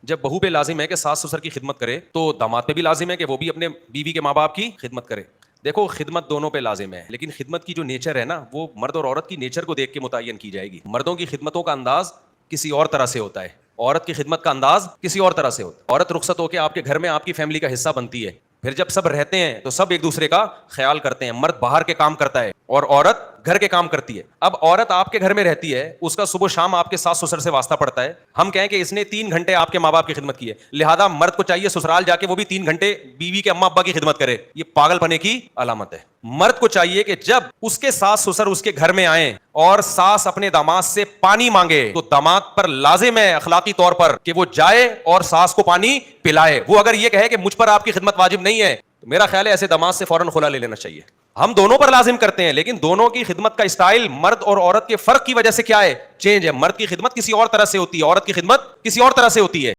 जब बहू पे लाजिम है कि सास ससुर की खिदमत करे, तो दामाद पे भी लाजिम है कि वो भी अपने बीवी के माँ बाप की खिदमत करे। देखो, खिदमत दोनों पे लाजिम है, लेकिन खिदमत की जो नेचर है ना, वो मर्द और औरत की नेचर को देख के मुतय्यन की जाएगी। मर्दों की खिदमतों का अंदाज किसी और तरह से होता है, औरत की खिदमत का अंदाज किसी और तरह से होता है। औरत रुखसत होकर आपके घर में आपकी फैमिली का हिस्सा बनती है, फिर जब सब रहते हैं तो सब एक दूसरे का ख्याल करते हैं। मर्द बाहर के काम करता है और औरत घर के काम करती है। अब औरत आपके घर में रहती है, उसका सुबह शाम आपके सास ससुर से वास्ता पड़ता है। हम कहें कि इसने 3 घंटे आपके माँ बाप की खिदमत की है, लिहाजा मर्द को चाहिए ससुराल जाके वो भी 3 घंटे बीवी के अम्मा अब्बा की खिदमत करे। ये पागलपने की अलामत है। मर्द को चाहिए कि जब उसके सास ससुर उसके घर में आए और सास अपने दामाद से पानी मांगे, तो दामाद पर लाजिम है अखलाकी तौर पर कि वो जाए और सास को पानी पिलाए। वो अगर ये कहे कि मुझ पर आपकी खिदमत वाजिब नहीं है, तो मेरा ख्याल है ऐसे दामाद से फौरन खुला ले लेना चाहिए। हम दोनों पर लाजिम करते हैं, लेकिन दोनों की खिदमत का स्टाइल मर्द और औरत के फर्क की वजह से क्या है, चेंज है। मर्द की खिदमत किसी और तरह से होती है, औरत की खिदमत किसी और तरह से होती है।